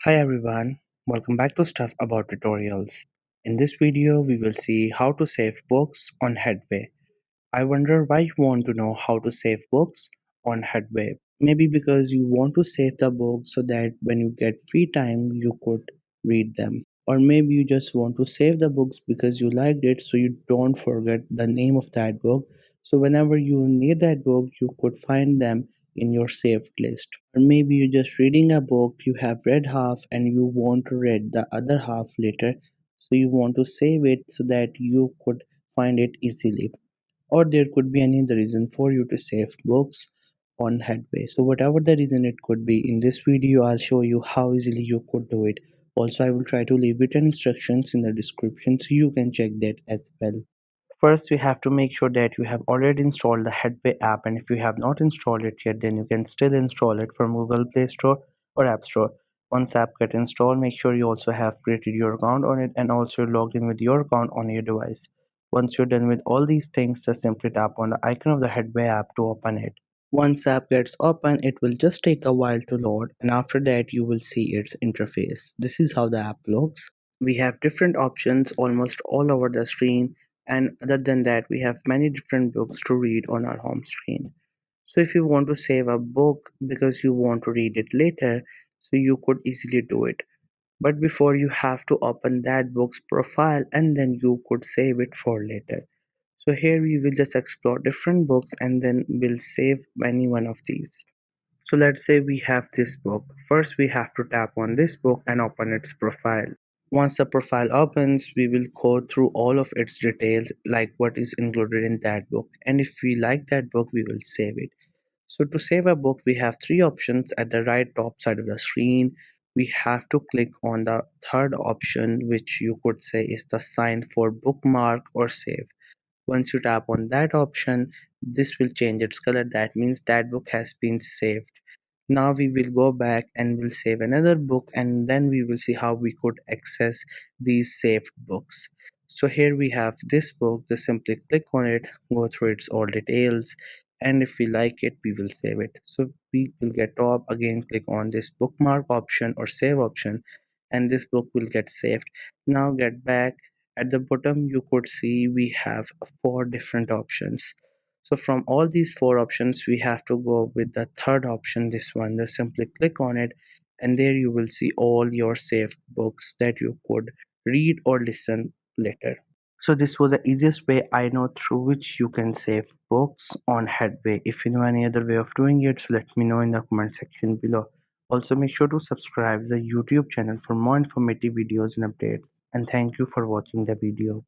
Hi everyone, welcome back to Stuff About Tutorials. In this video, we will see how to save books on Headway. I wonder why you want to know how to save books on Headway. Maybe because you want to save the book so that when you get free time, you could read them. Or maybe you just want to save the books because you liked it so you don't forget the name of that book. So whenever you need that book, you could find them in your saved list. Or maybe you're just reading a book, you have read half and you want to read the other half later. So you want to save it so that you could find it easily, or there could be any other reason for you to save books on Headway. So whatever the reason it could be, in this video I'll show you how easily you could do it. Also, I will try to leave written instructions in the description so you can check that as well. First, we have to make sure that you have already installed the Headway app, and if you have not installed it yet, then you can still install it from Google Play Store or App Store. Once app get installed, make sure you also have created your account on it and also logged in with your account on your device. Once you're done with all these things, just simply tap on the icon of the Headway app to open it. Once app gets open, it will just take a while to load, and after that you will see its interface. This is how the app looks. We have different options almost all over the screen, and other than that we have many different books to read on our home screen. So if you want to save a book because you want to read it later, so you could easily do it. But before, you have to open that book's profile and then you could save it for later. So here we will just explore different books and then we'll save any one of these. So let's say we have this book. First we have to tap on this book and open its profile. Once the profile opens, we will go through all of its details, like what is included in that book. And if we like that book, we will save it. So to save a book, we have three options at the right top side of the screen. We have to click on the third option, which you could say is the sign for bookmark or save. Once you tap on that option, this will change its color. That means that book has been saved. Now we will go back and we'll save another book, and then we will see how we could access these saved books. So here we have this book. Just simply click on it, go through its all details, and if we like it, we will save it. So we will get top again, click on this bookmark option or save option, and this book will get saved. Now get back. At the bottom you could see we have four different options. So from all these four options, we have to go with the third option, this one. Just simply click on it, and there you will see all your saved books that you could read or listen later. So this was the easiest way I know through which you can save books on Headway. If you know any other way of doing it, so let me know in the comment section below. Also make sure to subscribe the YouTube channel for more informative videos and updates. And thank you for watching the video.